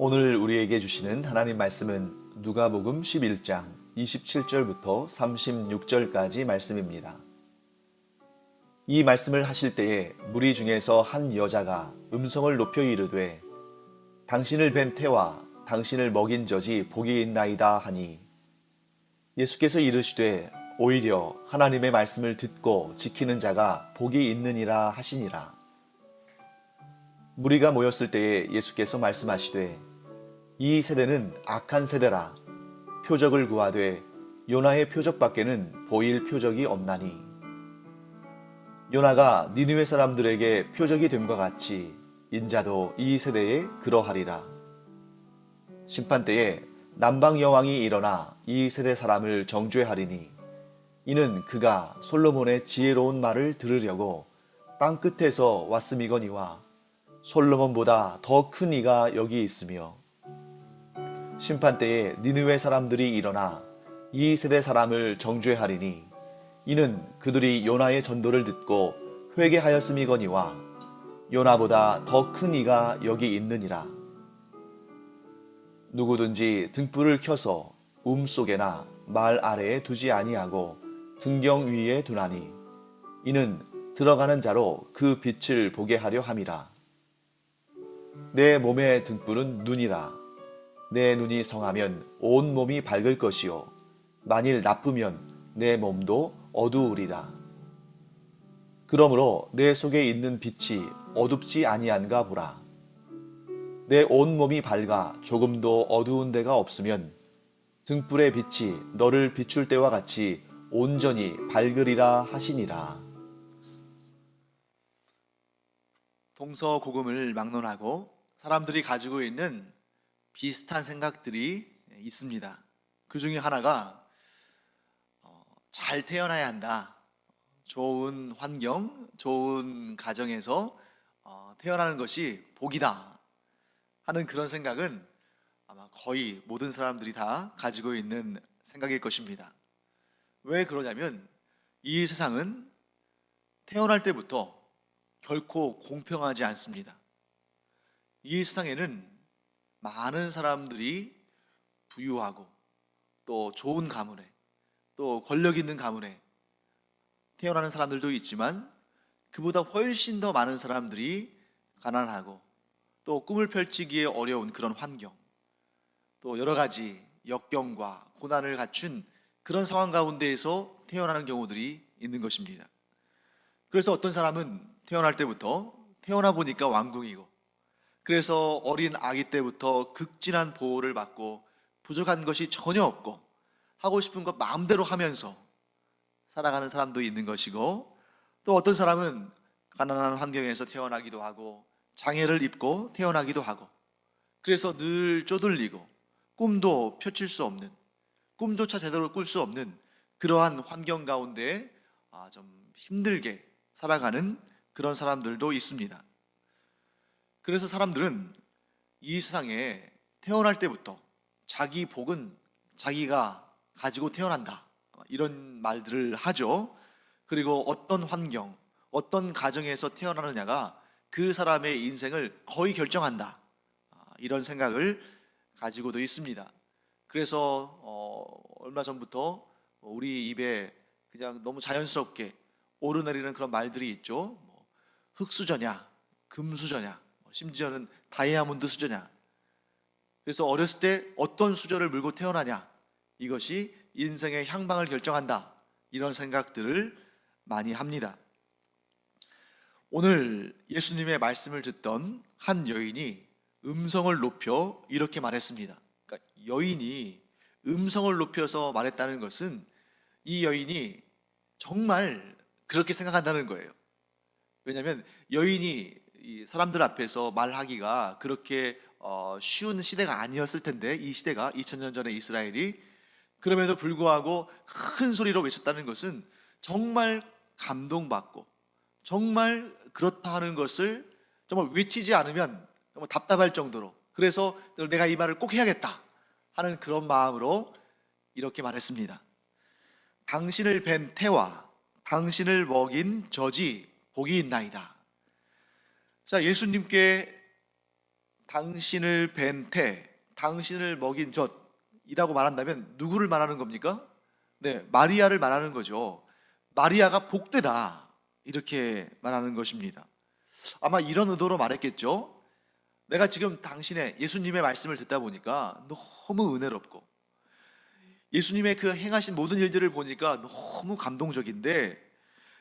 오늘 우리에게 주시는 하나님 말씀은 누가복음 11장 27절부터 36절까지 말씀입니다. 이 말씀을 하실 때에 무리 중에서 한 여자가 음성을 높여 이르되 당신을 뵌 태와 당신을 먹인 젖이 복이 있나이다 하니, 예수께서 이르시되 오히려 하나님의 말씀을 듣고 지키는 자가 복이 있느니라 하시니라. 무리가 모였을 때에 예수께서 말씀하시되 이 세대는 악한 세대라. 표적을 구하되 요나의 표적밖에는 보일 표적이 없나니, 요나가 니느웨 사람들에게 표적이 됨과 같이 인자도 이 세대에 그러하리라. 심판 때에 남방 여왕이 일어나 이 세대 사람을 정죄하리니, 이는 그가 솔로몬의 지혜로운 말을 들으려고 땅 끝에서 왔음이거니와 솔로몬보다 더 큰 이가 여기 있으며, 심판 때에 니느웨 사람들이 일어나 이 세대 사람을 정죄하리니, 이는 그들이 요나의 전도를 듣고 회개하였음이거니와 요나보다 더 큰 이가 여기 있느니라. 누구든지 등불을 켜서 속에나 말 아래에 두지 아니하고 등경 위에 두나니, 이는 들어가는 자로 그 빛을 보게 하려 함이라. 내 몸의 등불은 눈이라. 내 눈이 성하면 온 몸이 밝을 것이요 만일 나쁘면 내 몸도 어두우리라. 그러므로 내 속에 있는 빛이 어둡지 아니한가 보라. 내 온 몸이 밝아 조금도 어두운 데가 없으면 등불의 빛이 너를 비출 때와 같이 온전히 밝으리라 하시니라. 동서고금을 막론하고 사람들이 가지고 있는 비슷한 생각들이 있습니다. 그 중에 하나가 잘 태어나야 한다. 좋은 환경, 좋은 가정에서 태어나는 것이 복이다 하는 그런 생각은 아마 거의 모든 사람들이 다 가지고 있는 생각일 것입니다. 왜 그러냐면 이 세상은 태어날 때부터 결코 공평하지 않습니다. 이 세상에는 많은 사람들이 부유하고 또 좋은 가문에, 또 권력 있는 가문에 태어나는 사람들도 있지만, 그보다 훨씬 더 많은 사람들이 가난하고 또 꿈을 펼치기에 어려운 그런 환경, 또 여러 가지 역경과 고난을 갖춘 그런 상황 가운데에서 태어나는 경우들이 있는 것입니다. 그래서 어떤 사람은 태어날 때부터 태어나 보니까 왕궁이고, 그래서 어린 아기 때부터 극진한 보호를 받고 부족한 것이 전혀 없고 하고 싶은 것 마음대로 하면서 살아가는 사람도 있는 것이고, 또 어떤 사람은 가난한 환경에서 태어나기도 하고 장애를 입고 태어나기도 하고, 그래서 늘 쪼들리고 꿈도 펼칠 수 없는, 꿈조차 제대로 꿀 수 없는 그러한 환경 가운데 좀 힘들게 살아가는 그런 사람들도 있습니다. 그래서 사람들은 이 세상에 태어날 때부터 자기 복은 자기가 가지고 태어난다, 이런 말들을 하죠. 그리고 어떤 환경, 어떤 가정에서 태어나느냐가 그 사람의 인생을 거의 결정한다, 이런 생각을 가지고도 있습니다. 그래서 얼마 전부터 우리 입에 그냥 너무 자연스럽게 오르내리는 그런 말들이 있죠. 흙수저냐, 금수저냐, 심지어는 다이아몬드 수저냐. 그래서 어렸을 때 어떤 수저를 물고 태어나냐, 이것이 인생의 향방을 결정한다, 이런 생각들을 많이 합니다. 오늘 예수님의 말씀을 듣던 한 여인이 음성을 높여 이렇게 말했습니다. 그러니까 여인이 음성을 높여서 말했다는 것은 이 여인이 정말 그렇게 생각한다는 거예요. 왜냐하면 여인이 이 사람들 앞에서 말하기가 그렇게 쉬운 시대가 아니었을 텐데, 이 시대가 2000년 전에 이스라엘이, 그럼에도 불구하고 큰 소리로 외쳤다는 것은 정말 감동받고 정말 그렇다 하는 것을 정말 외치지 않으면 정말 답답할 정도로, 그래서 내가 이 말을 꼭 해야겠다 하는 그런 마음으로 이렇게 말했습니다. 당신을 뵌 태와 당신을 먹인 젖이 복이 있나이다. 자, 예수님께 당신을 뵌 태, 당신을 먹인 젖이라고 말한다면 누구를 말하는 겁니까? 네, 마리아를 말하는 거죠. 마리아가 복되다 이렇게 말하는 것입니다. 아마 이런 의도로 말했겠죠. 내가 지금 당신의 예수님의 말씀을 듣다 보니까 너무 은혜롭고 예수님의 그 행하신 모든 일들을 보니까 너무 감동적인데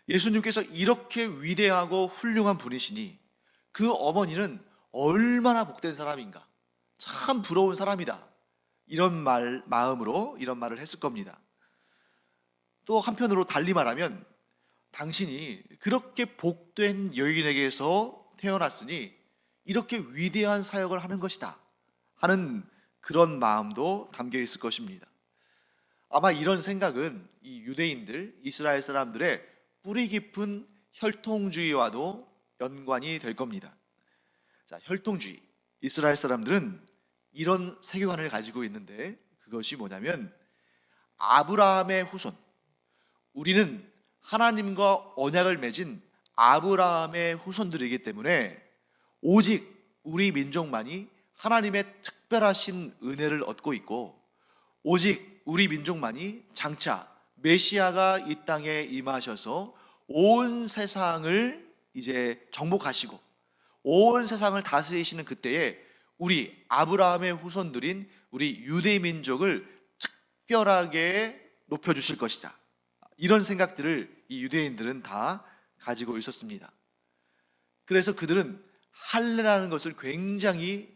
예수님께서 이렇게 위대하고 훌륭한 분이시니 그 어머니는 얼마나 복된 사람인가, 참 부러운 사람이다, 이런 마음으로 이런 말을 했을 겁니다. 또 한편으로 달리 말하면 당신이 그렇게 복된 여인에게서 태어났으니 이렇게 위대한 사역을 하는 것이다 하는 그런 마음도 담겨 있을 것입니다. 아마 이런 생각은 이 유대인들, 이스라엘 사람들의 뿌리 깊은 혈통주의와도 연관이 될 겁니다. 자, 혈통주의. 이스라엘 사람들은 이런 세계관을 가지고 있는데 그것이 뭐냐면 아브라함의 후손. 우리는 하나님과 언약을 맺은 아브라함의 후손들이기 때문에 오직 우리 민족만이 하나님의 특별하신 은혜를 얻고 있고 오직 우리 민족만이 장차 메시아가 이 땅에 임하셔서 온 세상을 이제 정복하시고 온 세상을 다스리시는 그때에 우리 아브라함의 후손들인 우리 유대 민족을 특별하게 높여주실 것이다. 이런 생각들을 이 유대인들은 다 가지고 있었습니다. 그래서 그들은 할례라는 것을 굉장히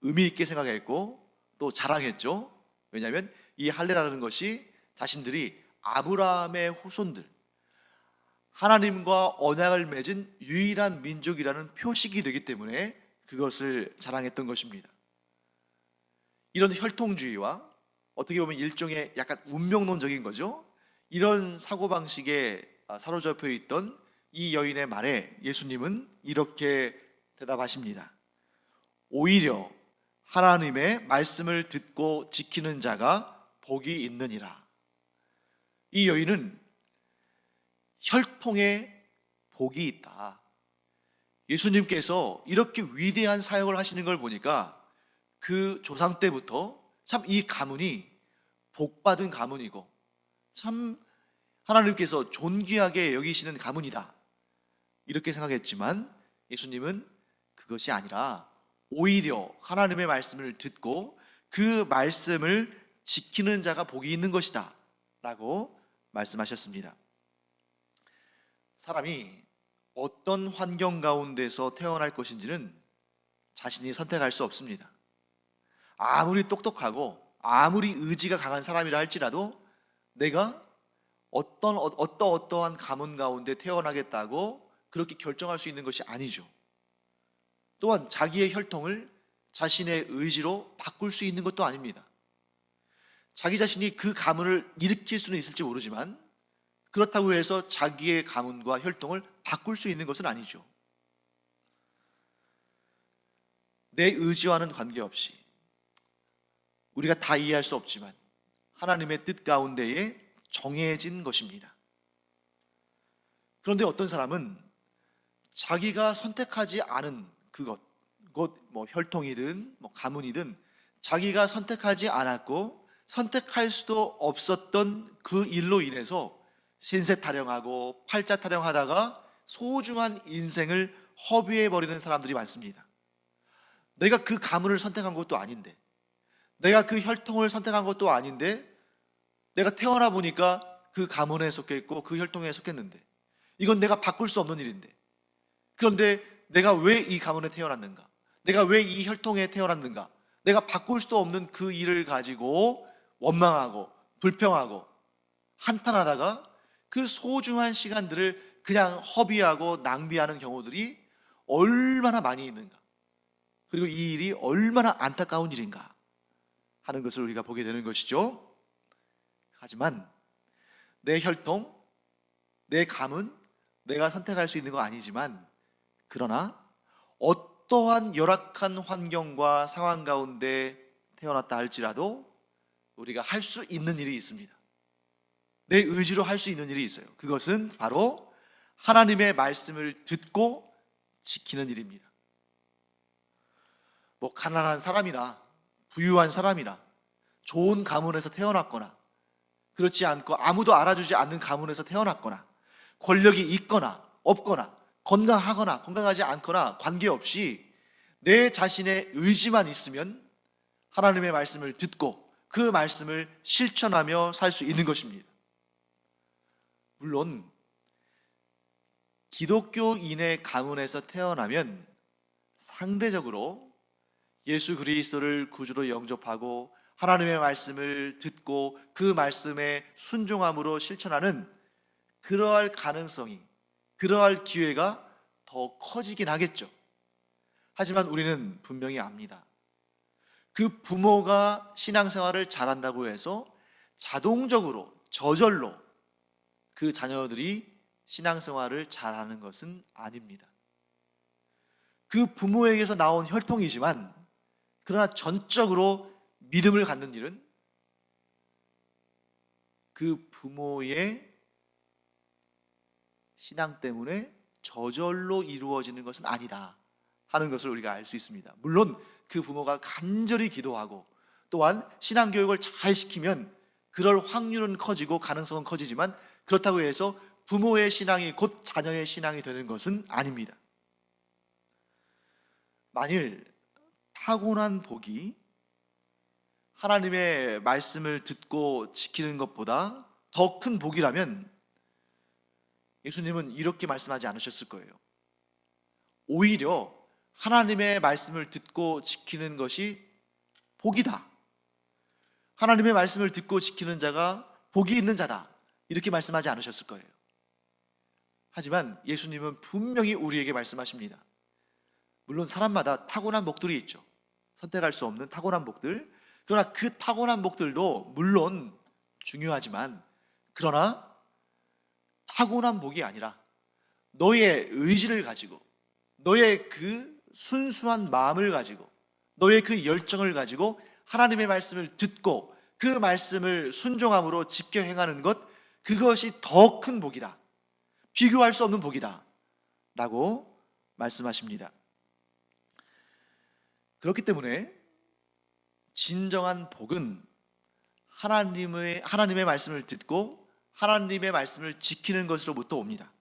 의미 있게 생각했고 또 자랑했죠. 왜냐하면 이 할례라는 것이 자신들이 아브라함의 후손들, 하나님과 언약을 맺은 유일한 민족이라는 표식이 되기 때문에 그것을 자랑했던 것입니다. 이런 혈통주의와 어떻게 보면 일종의 약간 운명론적인 거죠. 이런 사고방식에 사로잡혀 있던 이 여인의 말에 예수님은 이렇게 대답하십니다. 오히려 하나님의 말씀을 듣고 지키는 자가 복이 있느니라. 이 여인은 혈통에 복이 있다. 예수님께서 이렇게 위대한 사역을 하시는 걸 보니까 그 조상 때부터 참 이 가문이 복받은 가문이고 참 하나님께서 존귀하게 여기시는 가문이다 이렇게 생각했지만 예수님은 그것이 아니라 오히려 하나님의 말씀을 듣고 그 말씀을 지키는 자가 복이 있는 것이다 라고 말씀하셨습니다. 사람이 어떤 환경 가운데서 태어날 것인지는 자신이 선택할 수 없습니다. 아무리 똑똑하고 아무리 의지가 강한 사람이라 할지라도 내가 어떠한 가문 가운데 태어나겠다고 그렇게 결정할 수 있는 것이 아니죠. 또한 자기의 혈통을 자신의 의지로 바꿀 수 있는 것도 아닙니다. 자기 자신이 그 가문을 일으킬 수는 있을지 모르지만 그렇다고 해서 자기의 가문과 혈통을 바꿀 수 있는 것은 아니죠. 내 의지와는 관계없이 우리가 다 이해할 수 없지만 하나님의 뜻 가운데에 정해진 것입니다. 그런데 어떤 사람은 자기가 선택하지 않은 그것, 곧 뭐 혈통이든 뭐 가문이든 자기가 선택하지 않았고 선택할 수도 없었던 그 일로 인해서 신세 타령하고 팔자 타령하다가 소중한 인생을 허비해 버리는 사람들이 많습니다. 내가 그 가문을 선택한 것도 아닌데, 내가 그 혈통을 선택한 것도 아닌데, 내가 태어나 보니까 그 가문에 속했고 그 혈통에 속했는데, 이건 내가 바꿀 수 없는 일인데, 그런데 내가 왜 이 가문에 태어났는가? 내가 왜 이 혈통에 태어났는가? 내가 바꿀 수도 없는 그 일을 가지고 원망하고 불평하고 한탄하다가 그 소중한 시간들을 그냥 허비하고 낭비하는 경우들이 얼마나 많이 있는가? 그리고 이 일이 얼마나 안타까운 일인가 하는 것을 우리가 보게 되는 것이죠. 하지만 내 혈통, 내 가문, 내가 선택할 수 있는 거 아니지만 그러나 어떠한 열악한 환경과 상황 가운데 태어났다 할지라도 우리가 할 수 있는 일이 있습니다. 내 의지로 할 수 있는 일이 있어요. 그것은 바로 하나님의 말씀을 듣고 지키는 일입니다. 뭐 가난한 사람이나 부유한 사람이나 좋은 가문에서 태어났거나 그렇지 않고 아무도 알아주지 않는 가문에서 태어났거나 권력이 있거나 없거나 건강하거나 건강하지 않거나 관계없이 내 자신의 의지만 있으면 하나님의 말씀을 듣고 그 말씀을 실천하며 살 수 있는 것입니다. 물론 기독교인의 가문에서 태어나면 상대적으로 예수 그리스도를 구주로 영접하고 하나님의 말씀을 듣고 그 말씀에 순종함으로 실천하는 그러할 가능성이, 그러할 기회가 더 커지긴 하겠죠. 하지만 우리는 분명히 압니다. 그 부모가 신앙생활을 잘한다고 해서 자동적으로 저절로 그 자녀들이 신앙생활을 잘하는 것은 아닙니다. 그 부모에게서 나온 혈통이지만 그러나 전적으로 믿음을 갖는 일은 그 부모의 신앙 때문에 저절로 이루어지는 것은 아니다 하는 것을 우리가 알 수 있습니다. 물론 그 부모가 간절히 기도하고 또한 신앙교육을 잘 시키면 그럴 확률은 커지고 가능성은 커지지만 그렇다고 해서 부모의 신앙이 곧 자녀의 신앙이 되는 것은 아닙니다. 만일 타고난 복이 하나님의 말씀을 듣고 지키는 것보다 더 큰 복이라면 예수님은 이렇게 말씀하지 않으셨을 거예요. 오히려 하나님의 말씀을 듣고 지키는 것이 복이다. 하나님의 말씀을 듣고 지키는 자가 복이 있는 자다. 이렇게 말씀하지 않으셨을 거예요. 하지만 예수님은 분명히 우리에게 말씀하십니다. 물론 사람마다 타고난 복들이 있죠. 선택할 수 없는 타고난 복들. 그러나 그 타고난 복들도 물론 중요하지만 그러나 타고난 복이 아니라 너의 의지를 가지고 너의 그 순수한 마음을 가지고 너의 그 열정을 가지고 하나님의 말씀을 듣고 그 말씀을 순종함으로 지켜 행하는 것, 그것이 더 큰 복이다. 비교할 수 없는 복이다 라고 말씀하십니다. 그렇기 때문에 진정한 복은 하나님의 말씀을 듣고 하나님의 말씀을 지키는 것으로부터 옵니다.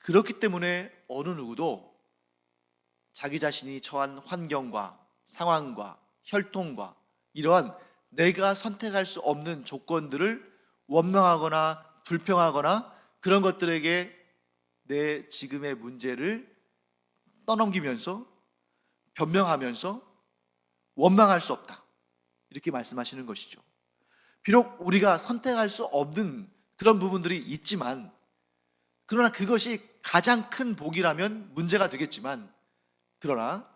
그렇기 때문에 어느 누구도 자기 자신이 처한 환경과 상황과 혈통과 이러한 내가 선택할 수 없는 조건들을 원망하거나 불평하거나 그런 것들에게 내 지금의 문제를 떠넘기면서 변명하면서 원망할 수 없다. 이렇게 말씀하시는 것이죠. 비록 우리가 선택할 수 없는 그런 부분들이 있지만 그러나 그것이 가장 큰 복이라면 문제가 되겠지만 그러나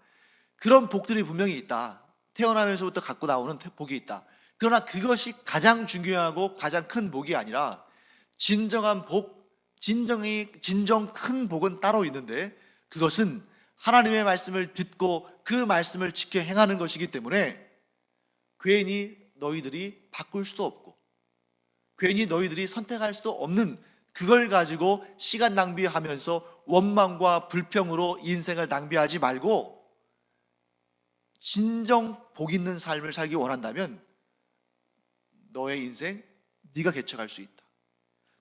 그런 복들이 분명히 있다. 태어나면서부터 갖고 나오는 복이 있다. 그러나 그것이 가장 중요하고 가장 큰 복이 아니라 진정한 복, 진정 큰 복은 따로 있는데 그것은 하나님의 말씀을 듣고 그 말씀을 지켜 행하는 것이기 때문에 괜히 너희들이 바꿀 수도 없고 괜히 너희들이 선택할 수도 없는 그걸 가지고 시간 낭비하면서 원망과 불평으로 인생을 낭비하지 말고 진정 복 있는 삶을 살기 원한다면 너의 인생 네가 개척할 수 있다.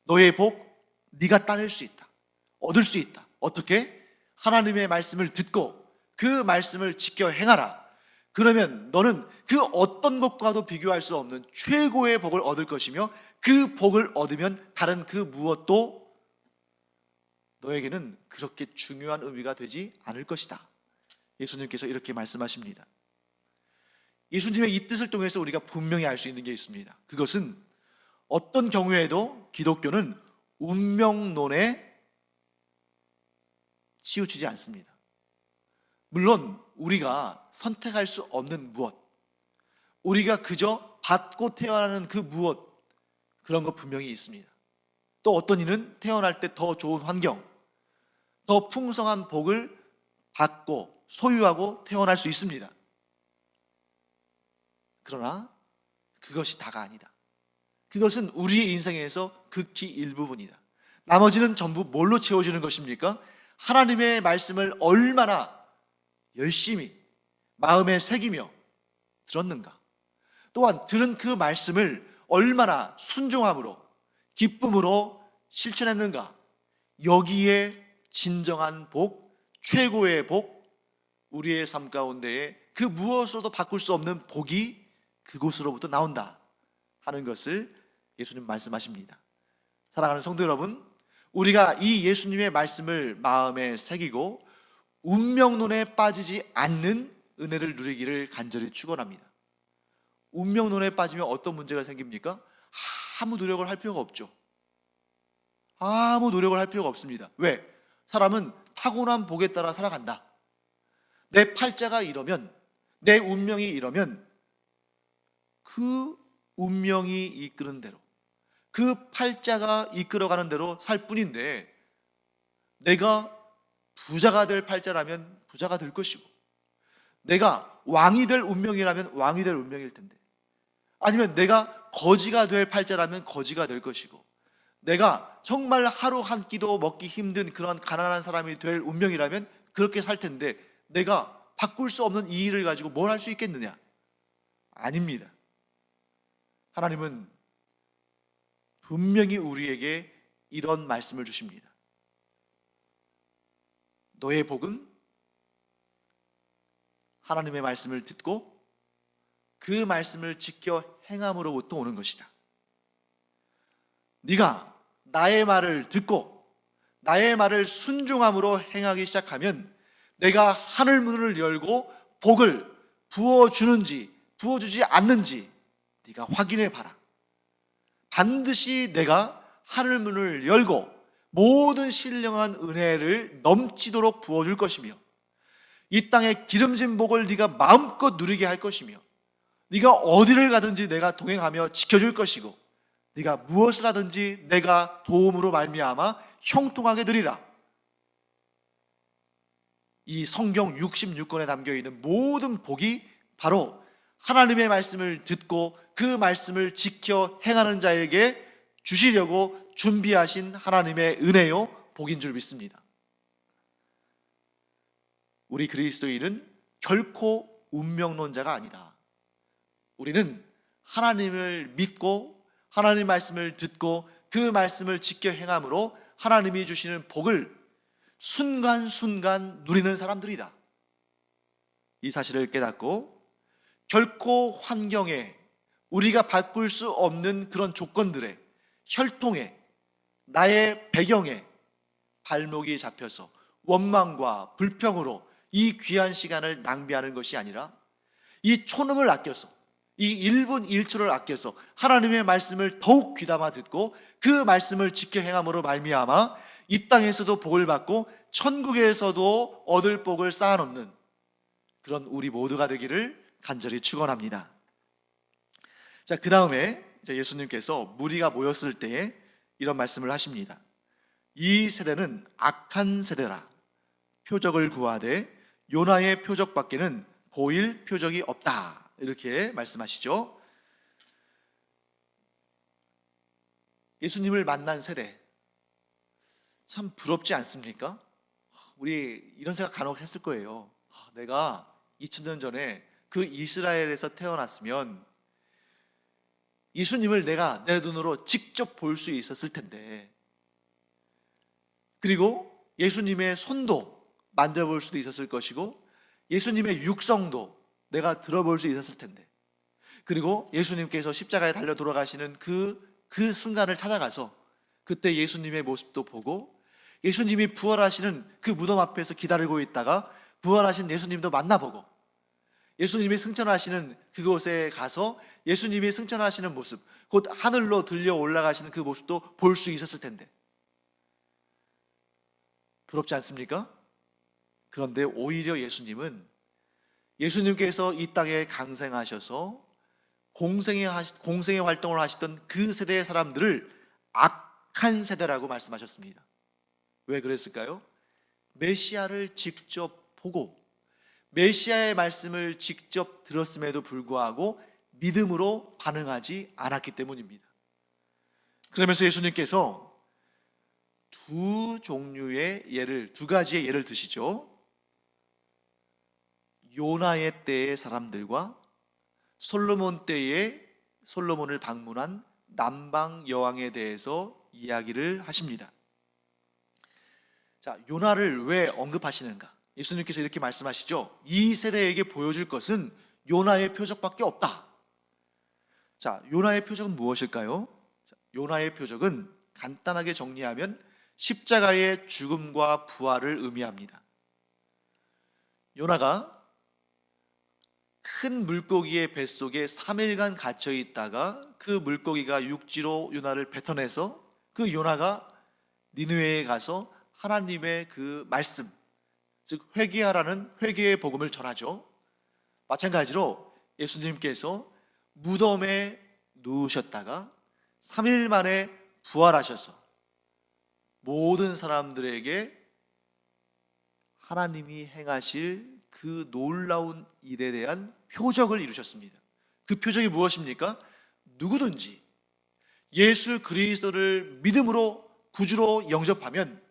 너의 복 네가 따낼 수 있다. 얻을 수 있다. 어떻게? 하나님의 말씀을 듣고 그 말씀을 지켜 행하라. 그러면 너는 그 어떤 것과도 비교할 수 없는 최고의 복을 얻을 것이며 그 복을 얻으면 다른 그 무엇도 너에게는 그렇게 중요한 의미가 되지 않을 것이다. 예수님께서 이렇게 말씀하십니다. 예수님의 이 뜻을 통해서 우리가 분명히 알 수 있는 게 있습니다. 그것은 어떤 경우에도 기독교는 운명론에 치우치지 않습니다. 물론 우리가 선택할 수 없는 무엇, 우리가 그저 받고 태어나는 그 무엇, 그런 것 분명히 있습니다. 또 어떤 이는 태어날 때 더 좋은 환경, 더 풍성한 복을 받고 소유하고 태어날 수 있습니다. 그러나 그것이 다가 아니다. 그것은 우리의 인생에서 극히 일부분이다. 나머지는 전부 뭘로 채워지는 것입니까? 하나님의 말씀을 얼마나 열심히, 마음에 새기며 들었는가? 또한 들은 그 말씀을 얼마나 순종함으로 기쁨으로 실천했는가? 여기에 진정한 복, 최고의 복, 우리의 삶 가운데에 그 무엇으로도 바꿀 수 없는 복이 그곳으로부터 나온다 하는 것을 예수님 말씀하십니다. 사랑하는 성도 여러분, 우리가 이 예수님의 말씀을 마음에 새기고 운명론에 빠지지 않는 은혜를 누리기를 간절히 축원합니다. 운명론에 빠지면 어떤 문제가 생깁니까? 아무 노력을 할 필요가 없죠. 아무 노력을 할 필요가 없습니다. 왜? 사람은 타고난 복에 따라 살아간다. 내 팔자가 이러면, 내 운명이 이러면 그 운명이 이끄는 대로, 그 팔자가 이끌어가는 대로 살 뿐인데, 내가 부자가 될 팔자라면 부자가 될 것이고, 내가 왕이 될 운명이라면 왕이 될 운명일 텐데, 아니면 내가 거지가 될 팔자라면 거지가 될 것이고, 내가 정말 하루 한 끼도 먹기 힘든 그런 가난한 사람이 될 운명이라면 그렇게 살 텐데, 내가 바꿀 수 없는 이 일을 가지고 뭘 할 수 있겠느냐? 아닙니다. 하나님은 분명히 우리에게 이런 말씀을 주십니다. 너의 복은 하나님의 말씀을 듣고 그 말씀을 지켜 행함으로부터 오는 것이다. 네가 나의 말을 듣고 나의 말을 순종함으로 행하기 시작하면 내가 하늘 문을 열고 복을 부어주는지 부어주지 않는지 네가 확인해 봐라. 반드시 내가 하늘 문을 열고 모든 신령한 은혜를 넘치도록 부어줄 것이며, 이 땅의 기름진 복을 네가 마음껏 누리게 할 것이며, 네가 어디를 가든지 내가 동행하며 지켜줄 것이고, 네가 무엇을 하든지 내가 도움으로 말미암아 형통하게 되리라. 이 성경 66권에 담겨있는 모든 복이 바로 하나님의 말씀을 듣고 그 말씀을 지켜 행하는 자에게 주시려고 준비하신 하나님의 은혜요 복인 줄 믿습니다. 우리 그리스도인은 결코 운명론자가 아니다. 우리는 하나님을 믿고 하나님 말씀을 듣고 그 말씀을 지켜 행함으로 하나님이 주시는 복을 순간순간 누리는 사람들이다. 이 사실을 깨닫고 결코 환경에, 우리가 바꿀 수 없는 그런 조건들에, 혈통에, 나의 배경에 발목이 잡혀서 원망과 불평으로 이 귀한 시간을 낭비하는 것이 아니라, 이 초능을 아껴서, 이 1분 1초를 아껴서 하나님의 말씀을 더욱 귀담아 듣고 그 말씀을 지켜 행함으로 말미암아 이 땅에서도 복을 받고 천국에서도 얻을 복을 쌓아놓는 그런 우리 모두가 되기를 간절히 축원합니다. 자, 그 다음에 예수님께서 무리가 모였을 때에 이런 말씀을 하십니다. 이 세대는 악한 세대라. 표적을 구하되 요나의 표적밖에는 보일 표적이 없다. 이렇게 말씀하시죠. 예수님을 만난 세대, 참 부럽지 않습니까? 우리 이런 생각 간혹 했을 거예요. 내가 2000년 전에 그 이스라엘에서 태어났으면 예수님을 내가 내 눈으로 직접 볼 수 있었을 텐데, 그리고 예수님의 손도 만져볼 수도 있었을 것이고, 예수님의 육성도 내가 들어볼 수 있었을 텐데, 그리고 예수님께서 십자가에 달려 돌아가시는 그 순간을 찾아가서 그때 예수님의 모습도 보고, 예수님이 부활하시는 그 무덤 앞에서 기다리고 있다가 부활하신 예수님도 만나보고, 예수님이 승천하시는 그곳에 가서 예수님이 승천하시는 모습, 곧 하늘로 들려 올라가시는 그 모습도 볼 수 있었을 텐데, 부럽지 않습니까? 그런데 오히려 예수님께서 이 땅에 강생하셔서 공생의 활동을 하시던 그 세대의 사람들을 악한 세대라고 말씀하셨습니다. 왜 그랬을까요? 메시아를 직접 보고 메시아의 말씀을 직접 들었음에도 불구하고 믿음으로 반응하지 않았기 때문입니다. 그러면서 예수님께서 두 가지의 예를 드시죠. 요나의 때의 사람들과 솔로몬 때에 솔로몬을 방문한 남방 여왕에 대해서 이야기를 하십니다. 자, 요나를 왜 언급하시는가? 예수님께서 이렇게 말씀하시죠. 이 세대에게 보여줄 것은 요나의 표적밖에 없다. 자, 요나의 표적은 무엇일까요? 자, 요나의 표적은 간단하게 정리하면 십자가의 죽음과 부활을 의미합니다. 요나가 큰 물고기의 뱃속에 3일간 갇혀 있다가 그 물고기가 육지로 요나를 뱉어내서 그 요나가 니느웨에 가서 하나님의 그 말씀, 즉 회개하라는 회개의 복음을 전하죠. 마찬가지로 예수님께서 무덤에 누우셨다가 3일 만에 부활하셔서 모든 사람들에게 하나님이 행하실 그 놀라운 일에 대한 표적을 이루셨습니다. 그 표적이 무엇입니까? 누구든지 예수 그리스도를 믿음으로 구주로 영접하면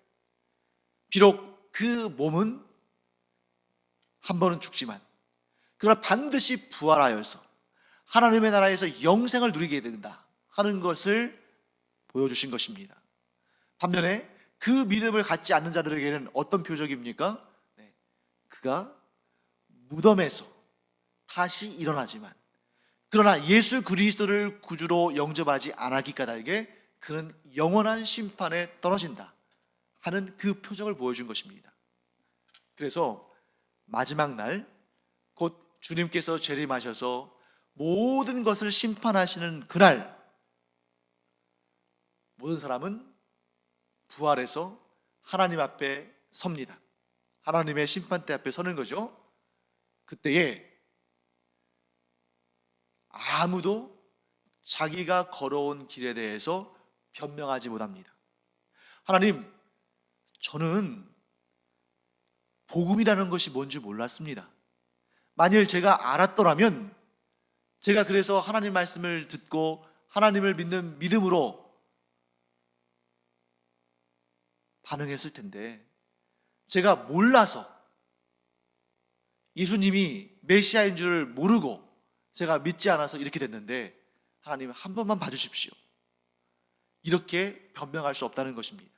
비록 그 몸은 한 번은 죽지만 그러나 반드시 부활하여서 하나님의 나라에서 영생을 누리게 된다 하는 것을 보여주신 것입니다. 반면에 그 믿음을 갖지 않는 자들에게는 어떤 표적입니까? 그가 무덤에서 다시 일어나지만 그러나 예수 그리스도를 구주로 영접하지 않았기 까닭에 그는 영원한 심판에 떨어진다 하는 그 표적을 보여준 것입니다. 그래서 마지막 날 곧 주님께서 재림하셔서 모든 것을 심판하시는 그날 모든 사람은 부활해서 하나님 앞에 섭니다. 하나님의 심판대 앞에 서는 거죠. 그때에 아무도 자기가 걸어온 길에 대해서 변명하지 못합니다. 하나님, 저는 복음이라는 것이 뭔지 몰랐습니다. 만일 제가 알았더라면 제가 그래서 하나님 말씀을 듣고 하나님을 믿는 믿음으로 반응했을 텐데 제가 몰라서 예수님이 메시아인 줄 모르고 제가 믿지 않아서 이렇게 됐는데 하나님 한 번만 봐주십시오. 이렇게 변명할 수 없다는 것입니다.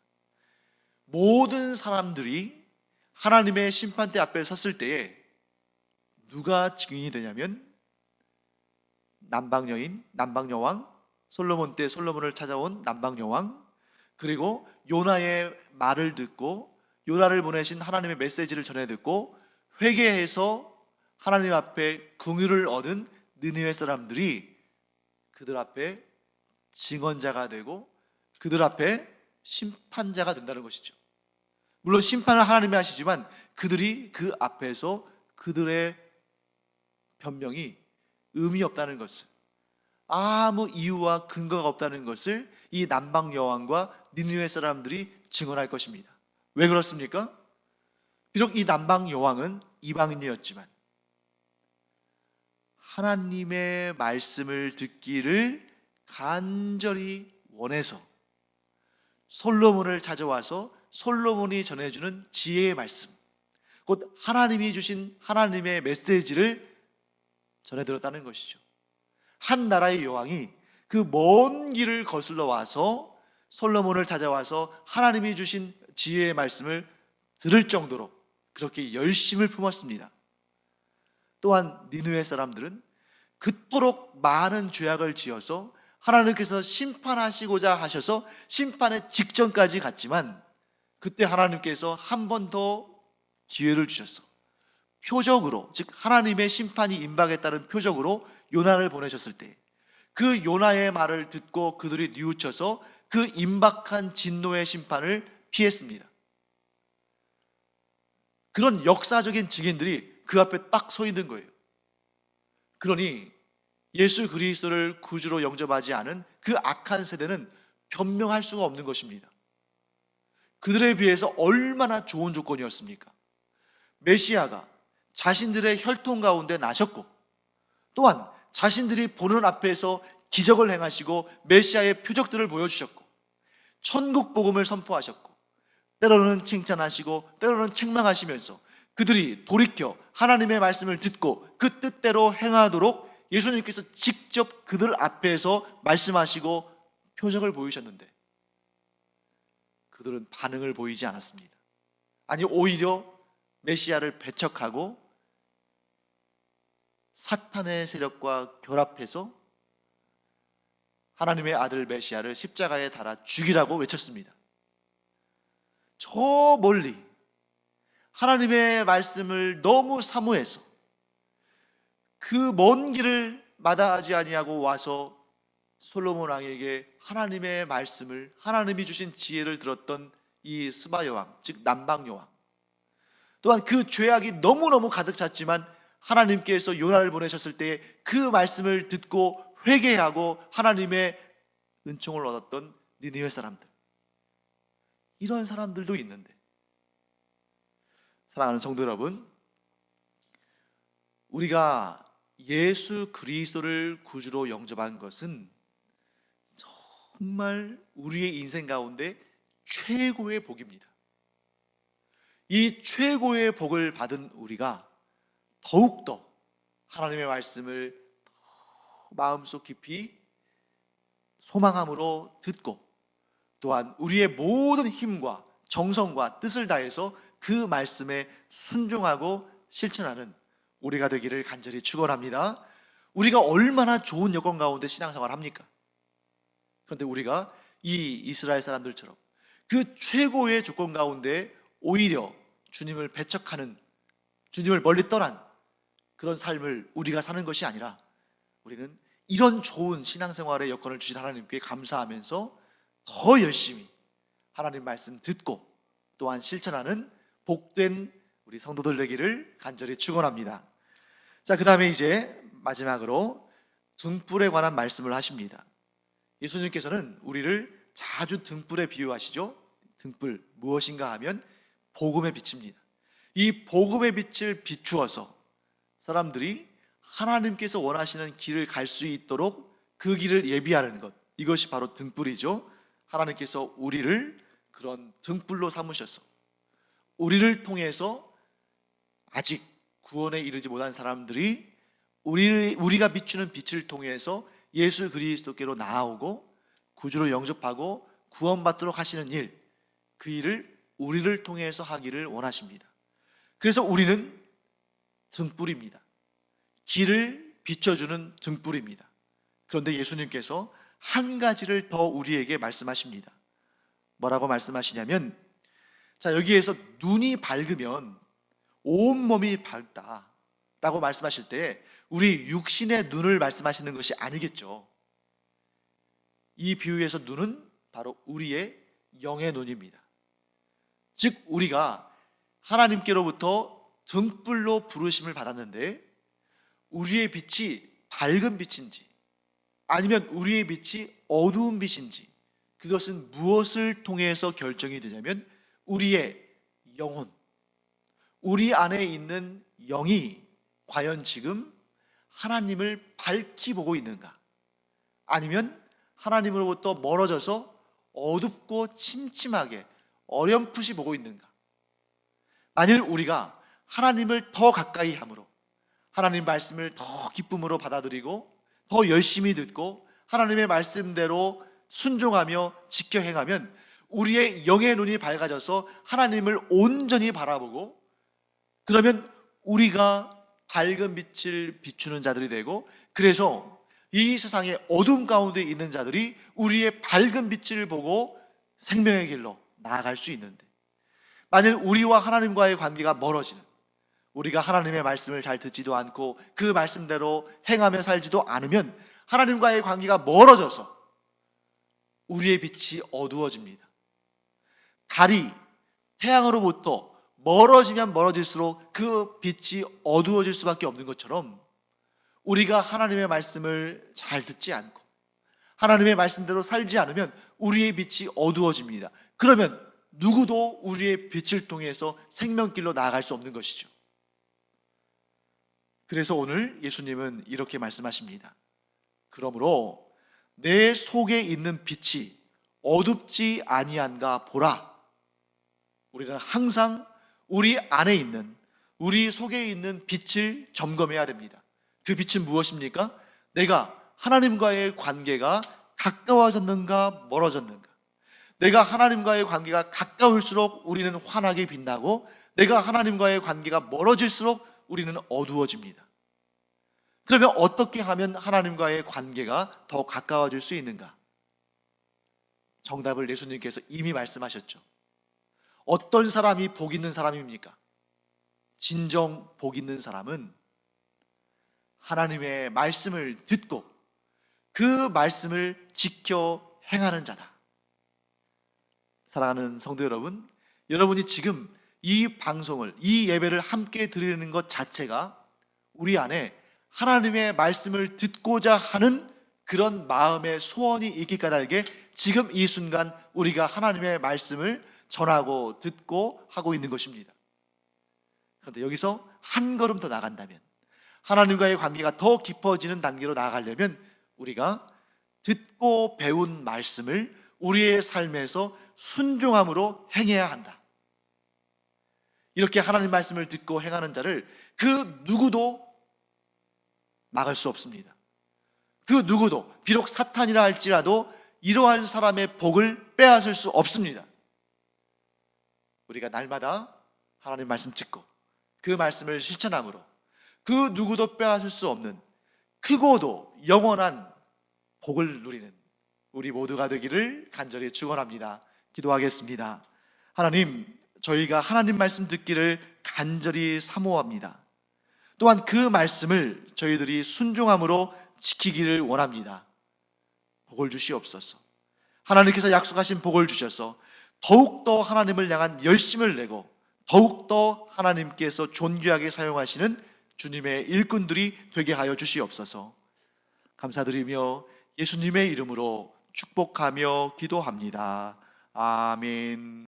모든 사람들이 하나님의 심판대 앞에 섰을 때에 누가 증인이 되냐면 남방여인, 남방여왕, 솔로몬 때 솔로몬을 찾아온 남방여왕, 그리고 요나의 말을 듣고 요나를 보내신 하나님의 메시지를 전해 듣고 회개해서 하나님 앞에 긍휼을 얻은 느느웨 사람들이 그들 앞에 증언자가 되고 그들 앞에 심판자가 된다는 것이죠. 물론 심판을 하나님이 하시지만 그들이 그 앞에서 그들의 변명이 의미 없다는 것을, 아무 이유와 근거가 없다는 것을 이 남방 여왕과 니느웨 사람들이 증언할 것입니다. 왜 그렇습니까? 비록 이 남방 여왕은 이방인이었지만 하나님의 말씀을 듣기를 간절히 원해서 솔로몬을 찾아와서 솔로몬이 전해주는 지혜의 말씀, 곧 하나님이 주신 하나님의 메시지를 전해 들었다는 것이죠. 한 나라의 여왕이 그 먼 길을 거슬러 와서 솔로몬을 찾아와서 하나님이 주신 지혜의 말씀을 들을 정도로 그렇게 열심을 품었습니다. 또한 니느웨 사람들은 그토록 많은 죄악을 지어서 하나님께서 심판하시고자 하셔서 심판의 직전까지 갔지만 그때 하나님께서 한 번 더 기회를 주셨어. 표적으로, 즉 하나님의 심판이 임박했다는 표적으로 요나를 보내셨을 때 그 요나의 말을 듣고 그들이 뉘우쳐서 그 임박한 진노의 심판을 피했습니다. 그런 역사적인 증인들이 그 앞에 딱 서 있는 거예요. 그러니 예수 그리스도를 구주로 영접하지 않은 그 악한 세대는 변명할 수가 없는 것입니다. 그들에 비해서 얼마나 좋은 조건이었습니까? 메시아가 자신들의 혈통 가운데 나셨고 또한 자신들이 보는 앞에서 기적을 행하시고 메시아의 표적들을 보여주셨고 천국 복음을 선포하셨고 때로는 칭찬하시고 때로는 책망하시면서 그들이 돌이켜 하나님의 말씀을 듣고 그 뜻대로 행하도록 예수님께서 직접 그들 앞에서 말씀하시고 표적을 보이셨는데 그들은 반응을 보이지 않았습니다. 아니, 오히려 메시아를 배척하고 사탄의 세력과 결합해서 하나님의 아들 메시아를 십자가에 달아 죽이라고 외쳤습니다. 저 멀리 하나님의 말씀을 너무 사모해서 그 먼 길을 마다하지 아니하고 와서 솔로몬 왕에게 하나님의 말씀을, 하나님이 주신 지혜를 들었던 이 스바 여왕, 즉 남방 여왕, 또한 그 죄악이 너무너무 가득 찼지만 하나님께서 요나를 보내셨을 때에 그 말씀을 듣고 회개하고 하나님의 은총을 얻었던 니느웨 사람들, 이런 사람들도 있는데, 사랑하는 성도 여러분, 우리가 예수 그리스도를 구주로 영접한 것은 정말 우리의 인생 가운데 최고의 복입니다. 이 최고의 복을 받은 우리가 더욱더 하나님의 말씀을 마음속 깊이 소망함으로 듣고, 또한 우리의 모든 힘과 정성과 뜻을 다해서 그 말씀에 순종하고 실천하는 우리가 되기를 간절히 축원합니다. 우리가 얼마나 좋은 여건 가운데 신앙생활을 합니까? 그런데 우리가 이 이스라엘 사람들처럼 그 최고의 조건 가운데 오히려 주님을 배척하는, 주님을 멀리 떠난 그런 삶을 우리가 사는 것이 아니라, 우리는 이런 좋은 신앙생활의 여건을 주신 하나님께 감사하면서 더 열심히 하나님 말씀 듣고 또한 실천하는 복된 우리 성도들 되기를 간절히 축원합니다. 자, 그 다음에 이제 마지막으로 등불에 관한 말씀을 하십니다. 예수님께서는 우리를 자주 등불에 비유하시죠. 등불 무엇인가 하면 복음의 빛입니다. 이 복음의 빛을 비추어서 사람들이 하나님께서 원하시는 길을 갈 수 있도록 그 길을 예비하는 것, 이것이 바로 등불이죠. 하나님께서 우리를 그런 등불로 삼으셔서 우리를 통해서 아직 구원에 이르지 못한 사람들이 우리가 비추는 빛을 통해서 예수 그리스도께로 나아오고 구주로 영접하고 구원받도록 하시는 일, 그 일을 우리를 통해서 하기를 원하십니다. 그래서 우리는 등불입니다. 길을 비춰주는 등불입니다. 그런데 예수님께서 한 가지를 더 우리에게 말씀하십니다. 뭐라고 말씀하시냐면, 자, 여기에서 눈이 밝으면 온몸이 밝다 라고 말씀하실 때 우리 육신의 눈을 말씀하시는 것이 아니겠죠. 이 비유에서 눈은 바로 우리의 영의 눈입니다. 즉 우리가 하나님께로부터 등불로 부르심을 받았는데 우리의 빛이 밝은 빛인지 아니면 우리의 빛이 어두운 빛인지, 그것은 무엇을 통해서 결정이 되냐면 우리의 영혼, 우리 안에 있는 영이 과연 지금 하나님을 밝히 보고 있는가, 아니면 하나님으로부터 멀어져서 어둡고 침침하게 어렴풋이 보고 있는가. 만일 우리가 하나님을 더 가까이 함으로, 하나님 말씀을 더 기쁨으로 받아들이고 더 열심히 듣고 하나님의 말씀대로 순종하며 지켜 행하면 우리의 영의 눈이 밝아져서 하나님을 온전히 바라보고, 그러면 우리가 밝은 빛을 비추는 자들이 되고, 그래서 이 세상의 어둠 가운데 있는 자들이 우리의 밝은 빛을 보고 생명의 길로 나아갈 수 있는데, 만일 우리와 하나님과의 관계가 멀어지는, 우리가 하나님의 말씀을 잘 듣지도 않고 그 말씀대로 행하며 살지도 않으면 하나님과의 관계가 멀어져서 우리의 빛이 어두워집니다. 달이 태양으로부터 멀어지면 멀어질수록 그 빛이 어두워질 수밖에 없는 것처럼, 우리가 하나님의 말씀을 잘 듣지 않고 하나님의 말씀대로 살지 않으면 우리의 빛이 어두워집니다. 그러면 누구도 우리의 빛을 통해서 생명길로 나아갈 수 없는 것이죠. 그래서 오늘 예수님은 이렇게 말씀하십니다. 그러므로 내 속에 있는 빛이 어둡지 아니한가 보라. 우리는 항상 우리 안에 있는 우리 속에 있는 빛을 점검해야 됩니다. 그 빛은 무엇입니까? 내가 하나님과의 관계가 가까워졌는가 멀어졌는가. 내가 하나님과의 관계가 가까울수록 우리는 환하게 빛나고, 내가 하나님과의 관계가 멀어질수록 우리는 어두워집니다. 그러면 어떻게 하면 하나님과의 관계가 더 가까워질 수 있는가? 정답을 예수님께서 이미 말씀하셨죠. 어떤 사람이 복 있는 사람입니까? 진정 복 있는 사람은 하나님의 말씀을 듣고 그 말씀을 지켜 행하는 자다. 사랑하는 성도 여러분, 여러분이 지금 이 방송을, 이 예배를 함께 드리는 것 자체가 우리 안에 하나님의 말씀을 듣고자 하는 그런 마음의 소원이 있기 까닭에 지금 이 순간 우리가 하나님의 말씀을 전하고 듣고 하고 있는 것입니다. 그런데 여기서 한 걸음 더 나간다면, 하나님과의 관계가 더 깊어지는 단계로 나아가려면 우리가 듣고 배운 말씀을 우리의 삶에서 순종함으로 행해야 한다. 이렇게 하나님 말씀을 듣고 행하는 자를 그 누구도 막을 수 없습니다. 그 누구도, 비록 사탄이라 할지라도 이러한 사람의 복을 빼앗을 수 없습니다. 우리가 날마다 하나님 말씀 듣고 그 말씀을 실천함으로 그 누구도 빼앗을 수 없는 크고도 영원한 복을 누리는 우리 모두가 되기를 간절히 축원합니다. 기도하겠습니다. 하나님, 저희가 하나님 말씀 듣기를 간절히 사모합니다. 또한 그 말씀을 저희들이 순종함으로 지키기를 원합니다. 복을 주시옵소서. 하나님께서 약속하신 복을 주셔서 더욱더 하나님을 향한 열심을 내고 더욱더 하나님께서 존귀하게 사용하시는 주님의 일꾼들이 되게 하여 주시옵소서. 감사드리며 예수님의 이름으로 축복하며 기도합니다. 아멘.